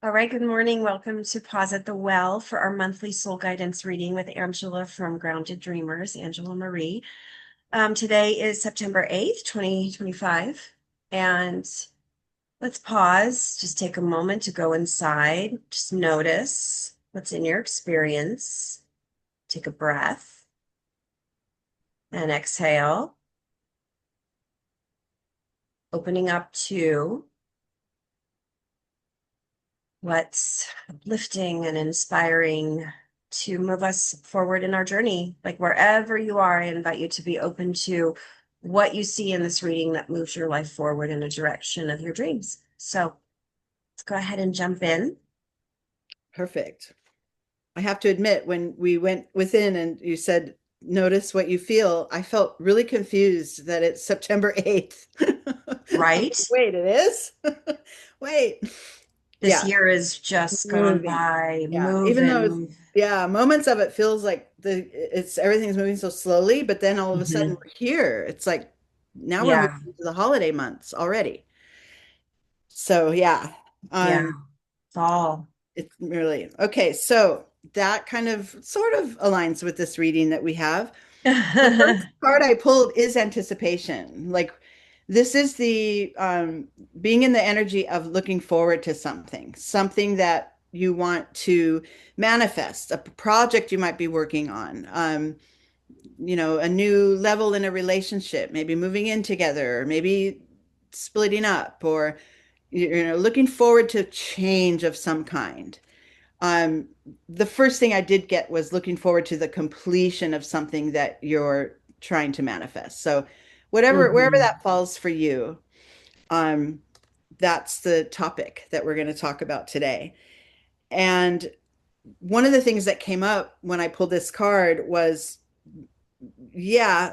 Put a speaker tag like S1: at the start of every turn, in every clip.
S1: All right, good morning. Welcome to Pause at the Well for our monthly soul guidance reading with Angela from Grounded Dreamers, Angela Marie. Today is September 8th, 2025. And let's pause, just take a moment to go inside. Just notice what's in your experience. Take a breath and exhale, opening up to what's uplifting and inspiring to move us forward in our journey. Like wherever you are, I invite you to be open to what you see in this reading that moves your life forward in a direction of your dreams. So let's go ahead and jump in.
S2: Perfect. I have to admit, when we went within and you said, notice what you feel, I felt really confused that it's September 8th.
S1: Right?
S2: Wait, it is? Wait.
S1: This
S2: Yeah,
S1: year is just gone
S2: moving.
S1: by,
S2: Yeah, even though it's,
S1: moving.
S2: yeah, moments of it feels like it's everything's moving so slowly, but then all of a sudden
S1: Mhm.
S2: we're here. It's like now we're moving
S1: Yeah,
S2: into the holiday months already. So yeah,
S1: yeah.
S2: um,
S1: Fall.
S2: it's really okay. So that kind of sort of aligns with this reading that we have. The first card I pulled is anticipation. Like this is the being in the energy of looking forward to something that you want to manifest, a project you might be working on, a new level in a relationship, maybe moving in together, or maybe splitting up, or looking forward to change of some kind. um, the first thing I did get was looking forward to the completion of something that you're trying to manifest. So wherever
S1: Mhm.
S2: that falls for you, um, that's the topic that we're going to talk about today. And one of the things that came up when I pulled this card was, yeah,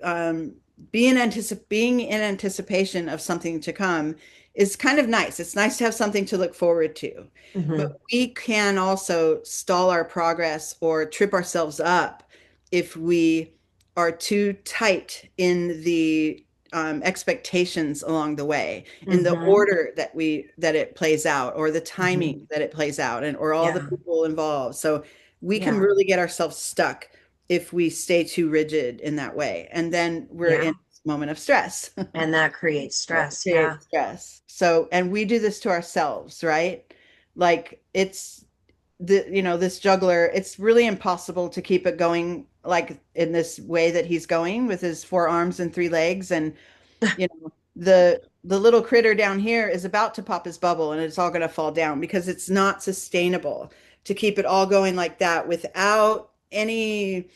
S2: um, being in anticipation of something to come is kind of nice. It's nice to have something to look forward to, but
S1: Mhm.
S2: we can also stall our progress or trip ourselves up if we are too tight in the expectations along the way, in the
S1: Mhm.
S2: order that it plays out, or the timing
S1: Mhm.
S2: that it plays out, and or all the
S1: Yeah.
S2: people involved. So we can
S1: Yeah.
S2: really get ourselves stuck if we stay too rigid in that way. And then we're in
S1: Yeah.
S2: this moment of stress.
S1: And that creates
S2: That
S1: stress. Yeah.
S2: creates stress. So, and we do this to ourselves, right? Like it's this juggler, it's really impossible to keep it going like in this way that he's going with his four arms and three legs. And, the little critter down here is about to pop his bubble and it's all going to fall down because it's not sustainable to keep it all going like that without any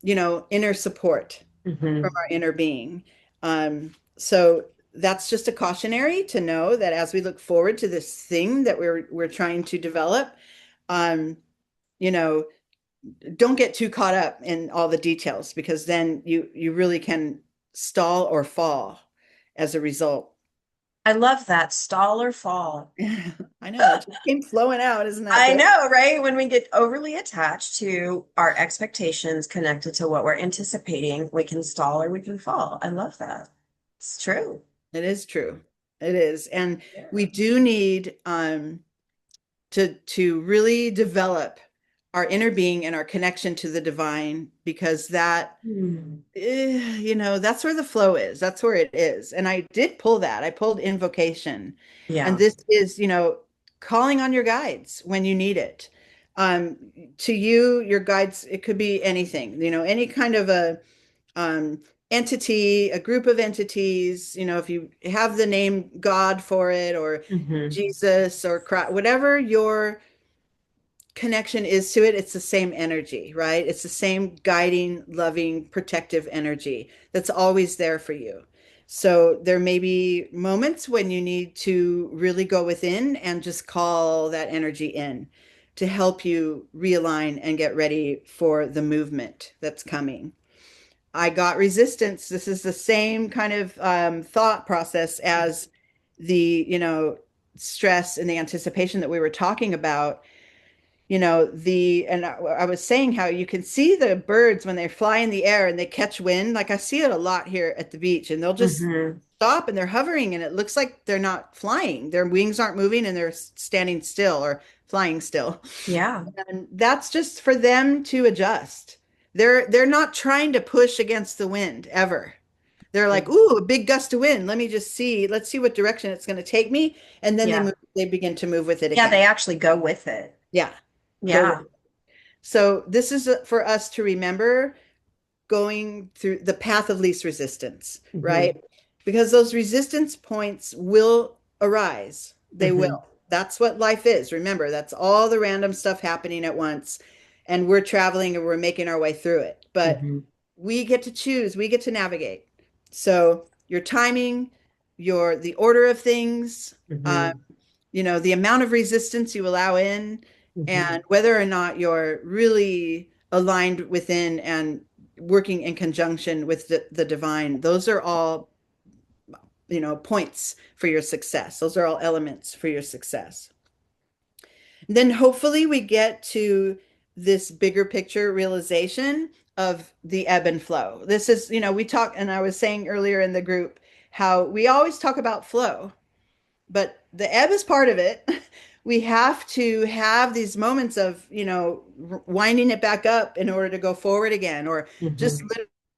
S2: inner support from
S1: Hmm.
S2: our inner being. So that's just a cautionary to know that as we look forward to this thing that we're trying to develop, um, you know, don't get too caught up in all the details because then you really can stall or fall as a result.
S1: I love that. Stall or fall.
S2: I know it just came flowing out, isn't that
S1: I
S2: great?
S1: know, right? When we get overly attached to our expectations connected to what we're anticipating, we can stall or we can fall. I love that. It's true.
S2: It is true. It is. And
S1: Yeah.
S2: we do need to really develop our inner being and our connection to the divine because
S1: Hmm.
S2: that's where the flow is. That's where it is. And I did pull that. I pulled invocation. And
S1: Yeah.
S2: this is, calling on your guides when you need it. Um, to you, your guides, it could be anything, any kind of a um, entity, a group of entities, if you have the name God for it, or
S1: Hmm.
S2: Jesus or Christ, whatever your connection is to it, it's the same energy, right? It's the same guiding, loving, protective energy that's always there for you. So there may be moments when you need to really go within and just call that energy in to help you realign and get ready for the movement that's coming. I got resistance. This is the same kind of thought process as the, stress and the anticipation that we were talking about. and I was saying how you can see the birds when they fly in the air and they catch wind. Like I see it a lot here at the beach, and they'll just
S1: Hmm.
S2: stop and they're hovering, and it looks like they're not flying. Their wings aren't moving and they're standing still or flying still.
S1: Yeah.
S2: And that's just for them to adjust. They're not trying to push against the wind ever. They're like, "Ooh, a big gust of wind. Let me just see. Let's see what direction it's going to take me." And then
S1: Yeah.
S2: they begin to move with it
S1: Yeah, they
S2: again.
S1: actually go with it.
S2: Yeah, go with
S1: Yeah.
S2: it. So this is for us to remember going through the path of least resistance,
S1: Hmm.
S2: right? Because those resistance points will arise. They
S1: Hmm.
S2: will. That's what life is. Remember, that's all the random stuff happening at once. And we're traveling and we're making our way through it. But
S1: Hmm.
S2: we get to choose, we get to navigate. So your timing, the order of things, uh,
S1: Hmm.
S2: the amount of resistance you allow in,
S1: Hmm.
S2: and whether or not you're really aligned within and working in conjunction with the divine, those are all, points for your success. Those are all elements for your success. And then hopefully we get to this bigger picture realization of the ebb and flow. This is, we talk, and I was saying earlier in the group how we always talk about flow, but the ebb is part of it. We have to have these moments of, winding it back up in order to go forward again, or just
S1: Hmm.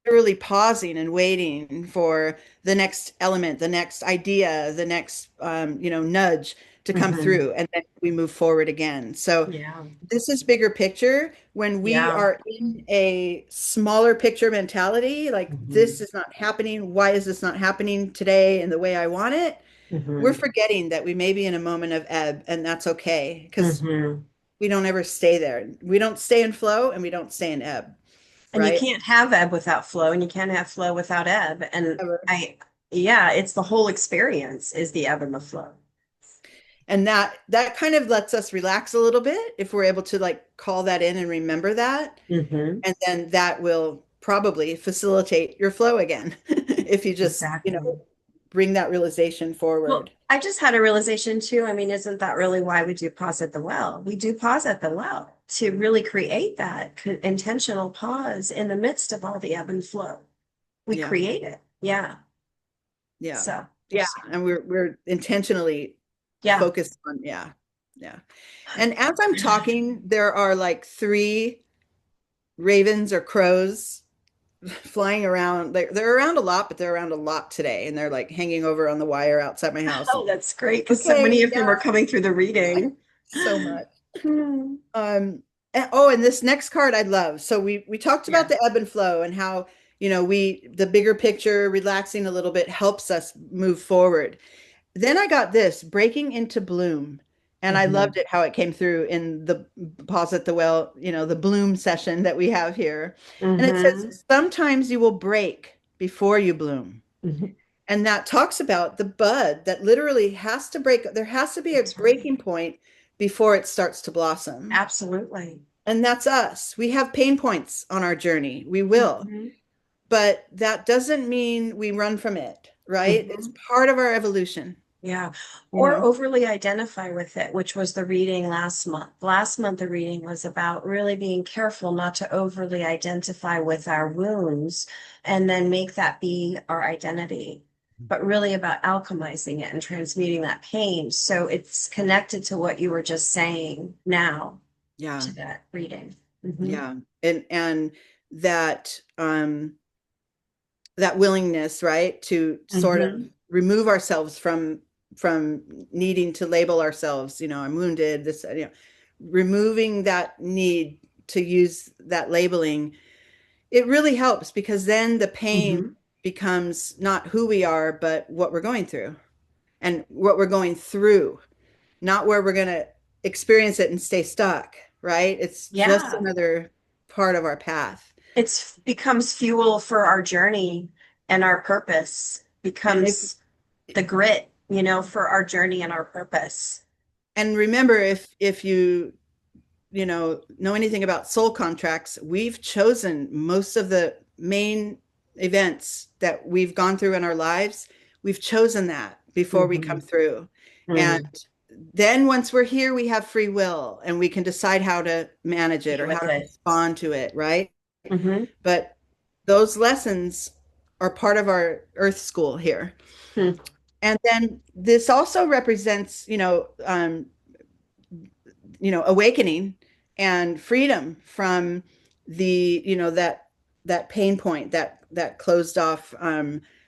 S2: literally pausing and waiting for the next element, the next idea, the next, nudge to come
S1: Hmm.
S2: through, and then we move forward again. So
S1: Yeah.
S2: this is bigger picture. When we
S1: Yeah.
S2: are in a smaller picture mentality, like this
S1: Hmm.
S2: is not happening. Why is this not happening today in the way I want it? We're
S1: Hmm.
S2: forgetting that we may be in a moment of ebb, and that's okay because
S1: Hmm.
S2: we don't ever stay there. We don't stay in flow and we don't stay in ebb,
S1: And you
S2: right?
S1: can't have ebb without flow, and you can't have flow without ebb. And
S2: Ever.
S1: yeah, it's the whole experience is the ebb and the flow.
S2: And that kind of lets us relax a little bit if we're able to like call that in and remember that.
S1: Hmm.
S2: And then that will probably facilitate your flow again if you just,
S1: Exactly.
S2: bring that realization
S1: Well,
S2: forward.
S1: I just had a realization too. I mean, isn't that really why we do pause at the well? We do pause at the well to really create that intentional pause in the midst of all the ebb and flow. We
S2: Yeah.
S1: create it. Yeah.
S2: Yeah.
S1: So,
S2: Yeah. And we're intentionally
S1: yeah.
S2: focused on, yeah. Yeah. And as I'm talking, there are like three ravens or crows flying around. They're around a lot, but they're around a lot today. And they're like hanging over on the wire outside my house.
S1: Oh, that's great because so many
S2: Okay,
S1: of
S2: yeah,
S1: them are coming through the reading.
S2: so much.
S1: Hmm.
S2: And this next card I love. So we talked about
S1: Yeah.
S2: the ebb and flow and how, the bigger picture, relaxing a little bit helps us move forward. Then I got this, breaking into bloom. And I
S1: Hmm.
S2: loved it how it came through in the pause at the well, the bloom session that we have here. And it
S1: Hmm.
S2: says, sometimes you will break before you bloom.
S1: Hmm.
S2: And that talks about the bud that literally has to break. There has to be a
S1: That's right.
S2: breaking point before it starts to blossom.
S1: Absolutely.
S2: And that's us. We have pain points on our journey. We will.
S1: Hmm.
S2: But that doesn't mean we run from it, right? It's
S1: Hmm.
S2: part of our evolution,
S1: Yeah.
S2: you
S1: Or
S2: know?
S1: overly identify with it, which was the reading last month. Last month, the reading was about really being careful not to overly identify with our wounds and then make that be our identity, but really about alchemizing it and transmuting that pain. So it's connected to what you were just saying now
S2: Yeah.
S1: to that reading. Hmm.
S2: Yeah. And that willingness, right, to sort of
S1: Hmm.
S2: remove ourselves from needing to label ourselves, I'm wounded, this, removing that need to use that labeling, it really helps because then the pain
S1: Hmm.
S2: becomes not who we are, but what we're going through and what we're going through, not where we're going to experience it and stay stuck, right? It's just
S1: Yeah.
S2: another part of our path.
S1: It's becomes fuel for our journey and our purpose
S2: And if
S1: becomes the grit, for our journey and our purpose.
S2: and remember, if you know anything about soul contracts, we've chosen most of the main events that we've gone through in our lives. We've chosen that before we come
S1: Hmm.
S2: through. And
S1: Hmm.
S2: then once we're here, we have free will and we can decide how to manage it
S1: Be
S2: or how
S1: with
S2: to
S1: it.
S2: respond to it, right?
S1: Mm-hmm.
S2: But those lessons are part of our earth school here.
S1: Hmm.
S2: And then this also represents, awakening and freedom from that pain point, that closed off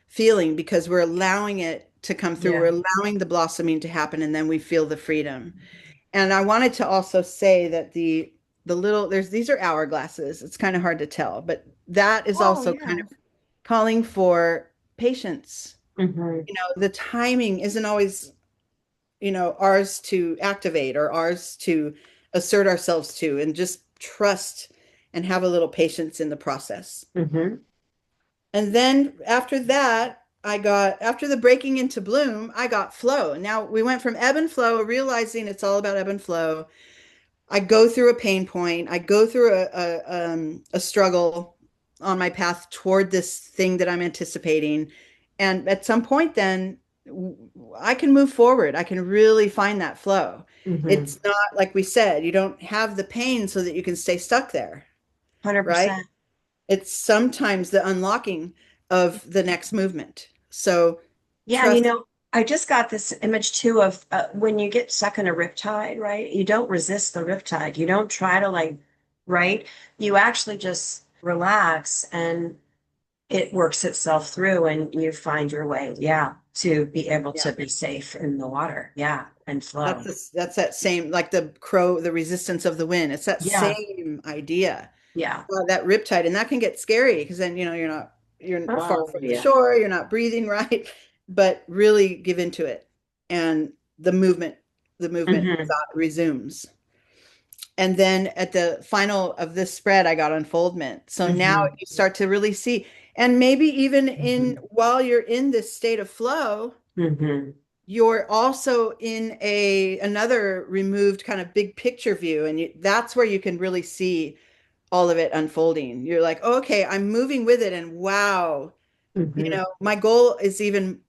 S2: feeling, because we're allowing it to come through.
S1: Yeah.
S2: We're allowing the blossoming to happen, and then we feel the freedom. And I wanted to also say that the little there's these are hourglasses. It's kind of hard to tell, but that is
S1: Oh,
S2: also kind
S1: yeah.
S2: of calling for patience.
S1: Mm-hmm.
S2: The timing isn't always ours to activate or ours to assert ourselves to, and just trust and have a little patience in the process.
S1: Mm-hmm.
S2: And then after that, after the breaking into bloom, I got flow. Now we went from ebb and flow, realizing it's all about ebb and flow. I go through a pain point. I go through a struggle on my path toward this thing that I'm anticipating. And at some point, then I can move forward. I can really find that flow.
S1: Mm-hmm.
S2: It's not like we said, you don't have the pain so that you can stay stuck there, right?
S1: 100%.
S2: It's sometimes the unlocking of the next movement. So
S1: Yeah,
S2: trust,
S1: I just got this image too of when you get stuck in a riptide, right? You don't resist the riptide. You don't try to like, right? You actually just relax and it works itself through and you find your way, yeah, to be able
S2: yeah.
S1: to be safe in the water, yeah, and flow.
S2: That's that same, like the crow, the resistance of the wind. It's that
S1: Yeah,
S2: same idea.
S1: yeah.
S2: That riptide, and that can get scary because then you're far
S1: Oh,
S2: from the
S1: yeah.
S2: shore, you're not breathing right, but really give into it, and the movement
S1: Hmm.
S2: resumes. And then at the final of this spread, I got unfoldment. So now
S1: Hmm.
S2: you start to really see, and maybe even in
S1: Hmm.
S2: while you're in this state of flow,
S1: Hmm.
S2: you're also in another removed kind of big picture view, and that's where you can really see all of it unfolding. You're like, oh, okay, I'm moving with it, and wow,
S1: Hmm.
S2: my goal is even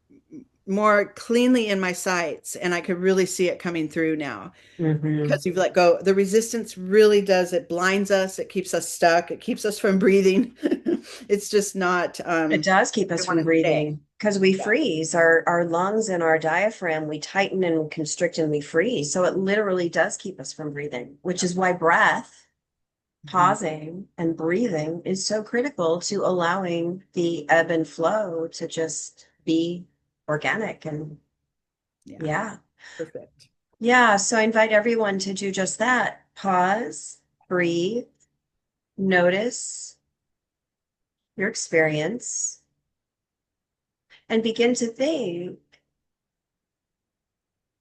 S2: more cleanly in my sights, and I could really see it coming through now
S1: Hmm.
S2: because you've let go. The resistance really does, it blinds us, it keeps us stuck, it keeps us from breathing. It's just not,
S1: It does keep
S2: we
S1: us
S2: want
S1: from
S2: to stay.
S1: breathing because we
S2: Yeah.
S1: freeze our lungs and our diaphragm. We tighten and constrict and we freeze. So it literally does keep us from breathing, which is why breath,
S2: Mhm.
S1: pausing and breathing is so critical to allowing the ebb and flow to just be organic. And
S2: Yeah.
S1: yeah.
S2: Perfect.
S1: Yeah. So I invite everyone to do just that. Pause, breathe, notice your experience, and begin to think,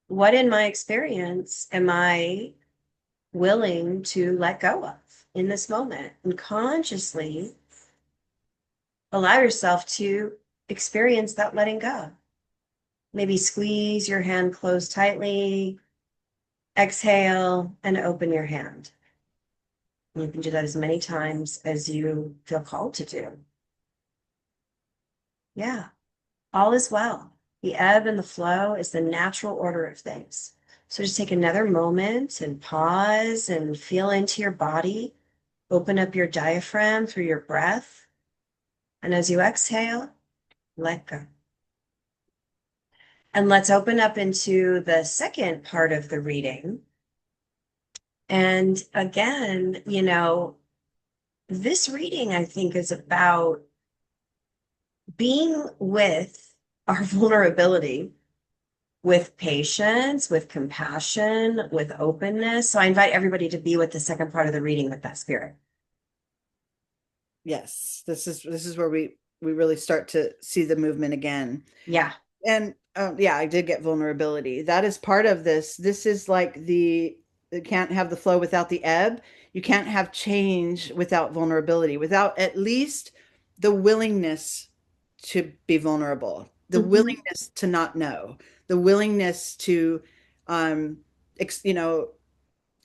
S1: what in my experience am I willing to let go of in this moment? And consciously allow yourself to experience that letting go. Maybe squeeze your hand closed tightly, exhale, and open your hand. You can do that as many times as you feel called to do. Yeah, all is well. The ebb and the flow is the natural order of things. So just take another moment and pause and feel into your body. Open up your diaphragm through your breath. And as you exhale, let go. And let's open up into the second part of the reading. And again, this reading, I think, is about being with our vulnerability with patience, with compassion, with openness. So I invite everybody to be with the second part of the reading with that spirit.
S2: Yes, this is where we really start to see the movement again.
S1: Yeah.
S2: And yeah, I did get vulnerability. That is part of this. This is like you can't have the flow without the ebb. You can't have change without vulnerability, without at least the willingness to be vulnerable, the
S1: Hmm.
S2: willingness to not know, the willingness to, um, ex, you know,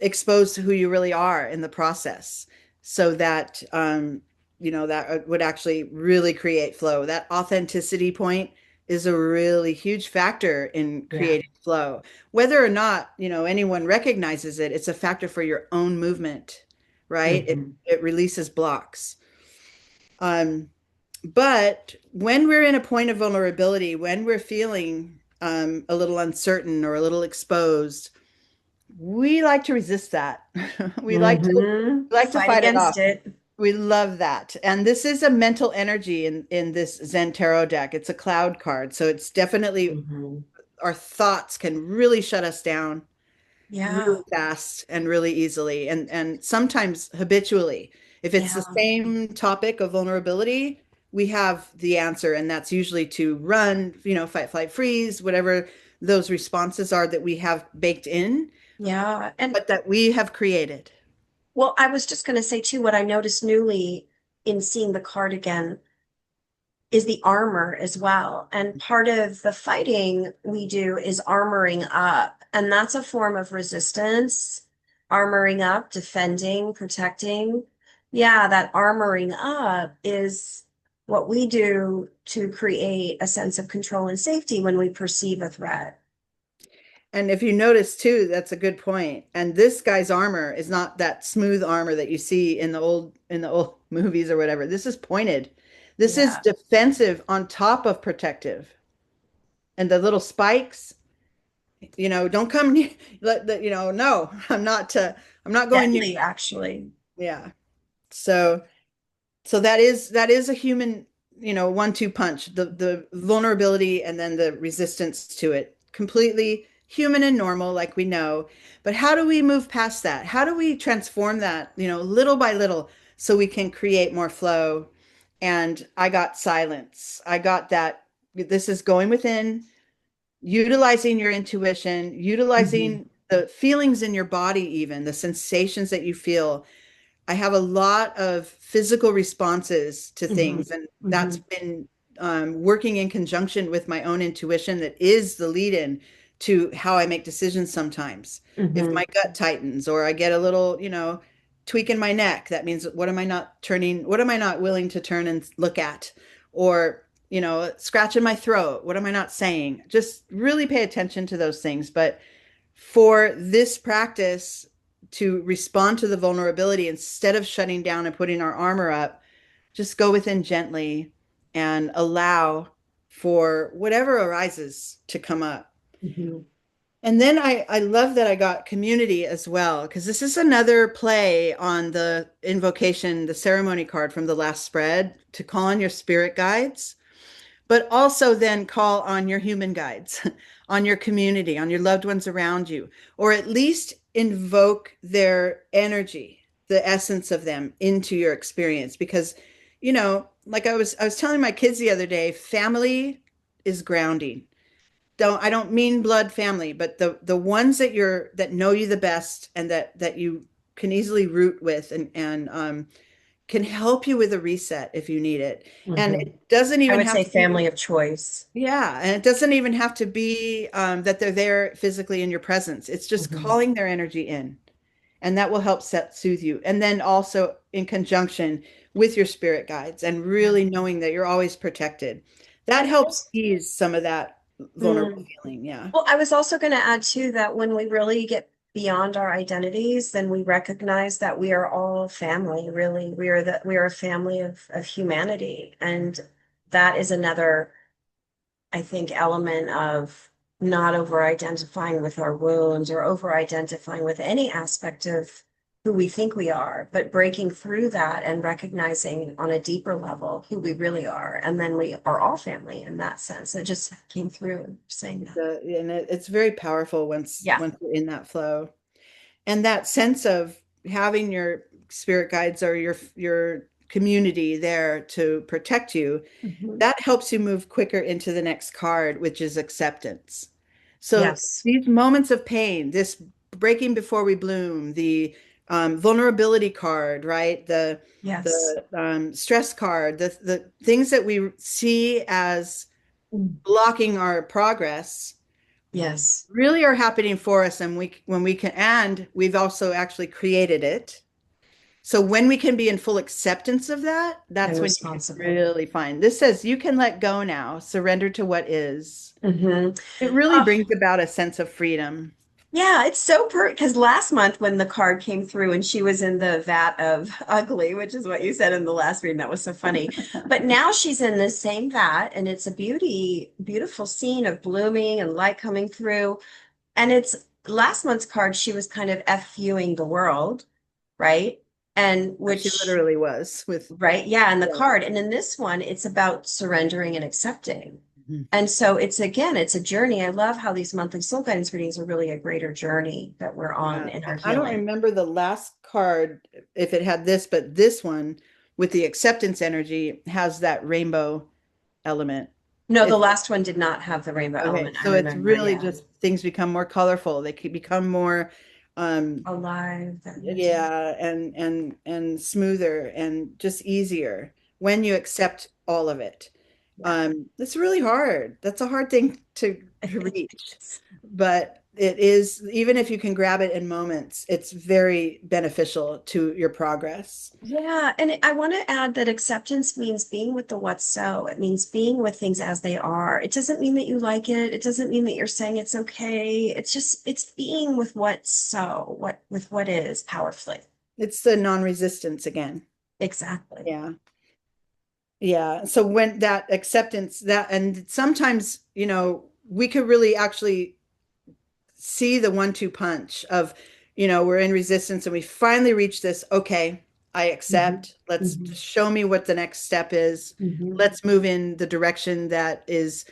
S2: expose who you really are in the process, so that that would actually really create flow. That authenticity point is a really huge factor in
S1: Yeah.
S2: creating flow. Whether or not, anyone recognizes it, it's a factor for your own movement, right? It
S1: Hmm.
S2: it releases blocks. Um, but when we're in a point of vulnerability, when we're feeling a little uncertain or a little exposed, we like to resist that. We like to
S1: Fight
S2: fight it off.
S1: against it.
S2: We love that. And this is a mental energy in this Zen Tarot deck. It's a cloud card. So it's definitely
S1: Hmm.
S2: our thoughts can really shut us down
S1: Yeah.
S2: really fast and really easily and sometimes habitually. If it's the
S1: Yeah.
S2: same topic of vulnerability, we have the answer, and that's usually to run, fight, flight, freeze, whatever those responses are that we have baked in,
S1: Yeah. And
S2: but that we have created.
S1: well, I was just going to say too, what I noticed newly in seeing the card again is the armor as well. And part of the fighting we do is armoring up. And that's a form of resistance, armoring up, defending, protecting. Yeah, that armoring up is what we do to create a sense of control and safety when we perceive a threat.
S2: And if you notice too, that's a good point. And this guy's armor is not that smooth armor that you see in the old movies or whatever. This is pointed. This is
S1: Yeah,
S2: defensive on top of protective. And the little spikes, don't come near, no, I'm not going near.
S1: deadly, actually.
S2: Yeah. So that is a human, 1-2 punch, the vulnerability and then the resistance to it. Completely human and normal, like we know. But how do we move past that? How do we transform that, little by little so we can create more flow? And I got silence. I got that this is going within, utilizing your intuition,
S1: Hmm.
S2: utilizing the feelings in your body, even the sensations that you feel. I have a lot of physical responses to
S1: Hmm.
S2: things, and that's
S1: Hmm.
S2: been working in conjunction with my own intuition that is the lead in to how I make decisions sometimes. If
S1: Hmm.
S2: my gut tightens or I get a little, tweak in my neck, that means what am I not willing to turn and look at? Or, scratch in my throat, what am I not saying? Just really pay attention to those things. But for this practice to respond to the vulnerability instead of shutting down and putting our armor up, just go within gently and allow for whatever arises to come up.
S1: Hmm.
S2: And then I love that I got community as well, because this is another play on the invocation, the ceremony card from the last spread to call on your spirit guides, but also then call on your human guides, on your community, on your loved ones around you, or at least invoke their energy, the essence of them into your experience. Because, like I was telling my kids the other day, family is grounding. I don't mean blood family, but the ones that know you the best and that you can easily root with and can help you with a reset if you need it. And
S1: Hmm.
S2: it doesn't
S1: I
S2: even
S1: would
S2: have
S1: say
S2: to be,
S1: family of choice.
S2: yeah, and it doesn't even have to be that they're there physically in your presence. It's just
S1: Hmm.
S2: calling their energy in, and that will help soothe you. And then also in conjunction with your spirit guides and
S1: Yeah.
S2: really knowing that you're always protected. That
S1: And
S2: helps
S1: also,
S2: ease some of that vulnerable
S1: mm,
S2: feeling. Yeah.
S1: well, I was also going to add too that when we really get beyond our identities, then we recognize that we are all family, really. We are a family of humanity. And that is another, I think, element of not over identifying with our wounds or over identifying with any aspect of who we think we are, but breaking through that and recognizing on a deeper level who we really are. And then we are all family in that sense. It just came through saying that.
S2: And it's very powerful once
S1: Yeah.
S2: once you're in that flow. And that sense of having your spirit guides or your community there to protect you,
S1: Mhm.
S2: that helps you move quicker into the next card, which is acceptance. So
S1: Yes.
S2: these moments of pain, this breaking before we bloom, the vulnerability card, right? The
S1: Yes.
S2: the stress card, the things that we see as
S1: Mm.
S2: blocking our progress
S1: Yes.
S2: really are happening for us, and we when we can, and we've also actually created it. So when we can be in full acceptance of that,
S1: And
S2: that's when you can
S1: responsible.
S2: really find. This says you can let go now, surrender to what is.
S1: Hmm.
S2: It really brings about a sense of freedom.
S1: Yeah, it's so because last month when the card came through and she was in the vat of ugly, which is what you said in the last reading, that was so funny. But now she's in the same vat and it's a beautiful scene of blooming and light coming through. And it's last month's card, she was kind of FUing the world, right? And
S2: She
S1: which,
S2: literally was with,
S1: right? Yeah, and the
S2: yeah.
S1: card. And in this one, it's about surrendering and accepting.
S2: Mhm.
S1: And so it's again, it's a journey. I love how these monthly soul guidance readings are really a greater journey that we're on
S2: Yeah.
S1: in our
S2: I don't
S1: healing.
S2: remember the last card if it had this, but this one with the acceptance energy has that rainbow element.
S1: No, the
S2: It's
S1: last one did not have the rainbow
S2: okay,
S1: element. I
S2: so it's
S1: remember.
S2: really
S1: Yeah.
S2: just things become more colorful. They can become more
S1: Alive. That means.
S2: yeah, and smoother and just easier when you accept all of it.
S1: Yeah.
S2: It's really hard. That's a hard thing to reach, but it is, even if you can grab it in moments, it's very beneficial to your progress.
S1: Yeah, and I want to add that acceptance means being with the what's so. It means being with things as they are. It doesn't mean that you like it. It doesn't mean that you're saying it's okay. It's just it's being with what's so, what with what is powerfully.
S2: It's the non-resistance again.
S1: Exactly.
S2: Yeah. Yeah. So when that acceptance, that, and sometimes, we could really actually see the 1-2 punch of, we're in resistance and we finally reach this. Okay, I
S1: Hmm.
S2: accept. Let's
S1: Hmm.
S2: show me what the next step is.
S1: Hmm.
S2: Let's move in the direction that is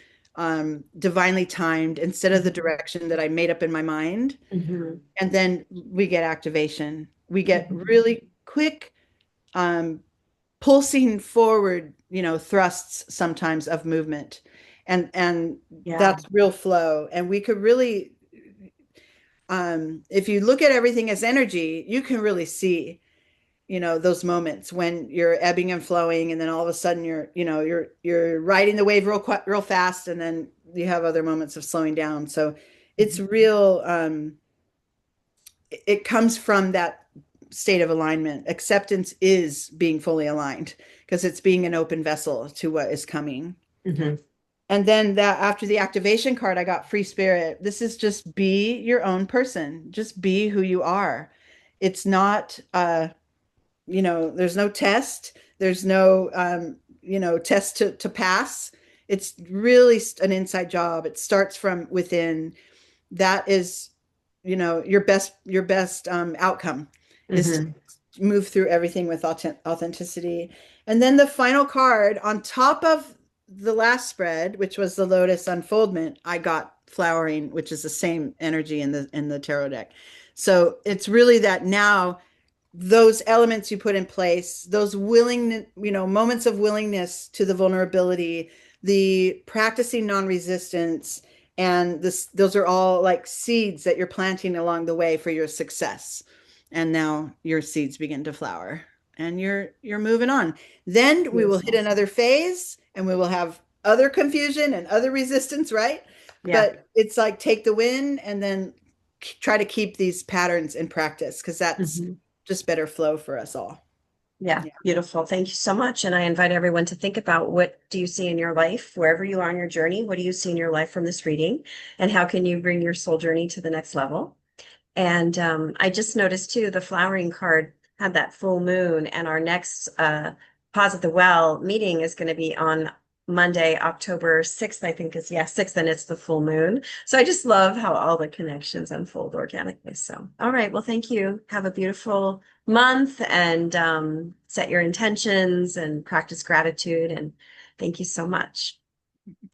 S2: divinely timed instead of the direction that I made up in my mind.
S1: Hmm.
S2: And then we get activation. We get
S1: Hmm.
S2: really quick um, pulsing forward, thrusts sometimes of movement. And
S1: Yeah.
S2: that's real flow. And we could really if you look at everything as energy, you can really see, those moments when you're ebbing and flowing, and then all of a sudden you're riding the wave real fast, and then you have other moments of slowing down. So it's
S1: Mhm.
S2: real. It comes from that state of alignment. Acceptance is being fully aligned because it's being an open vessel to what is coming.
S1: Mhm.
S2: And then that after the activation card, I got free spirit. This is just be your own person. Just be who you are. It's not there's no test. There's no test to pass. It's really an inside job. It starts from within. That is, your best outcome is to
S1: Mhm.
S2: move through everything with authenticity. And then the final card on top of the last spread, which was the lotus unfoldment, I got flowering, which is the same energy in the tarot deck. So it's really that now those elements you put in place, those moments of willingness to the vulnerability, the practicing non-resistance, and those are all like seeds that you're planting along the way for your success. And now your seeds begin to flower and you're moving on. Then we will hit
S1: Beautiful.
S2: another phase and we will have other confusion and other resistance, right?
S1: Yeah.
S2: But it's like take the win and then try to keep these patterns in practice because that's
S1: Mhm.
S2: just better flow for us all.
S1: Yeah,
S2: Yeah.
S1: beautiful. Thank you so much. And I invite everyone to think about what do you see in your life, wherever you are on your journey, what do you see in your life from this reading, and how can you bring your soul journey to the next level? And I just noticed too, the flowering card had that full moon, and our next Pause at the Well meeting is going to be on Monday, October 6th, I think is, yeah, 6th, and it's the full moon. So I just love how all the connections unfold organically. So, all right, well, thank you. Have a beautiful month and set your intentions and practice gratitude. And thank you so much.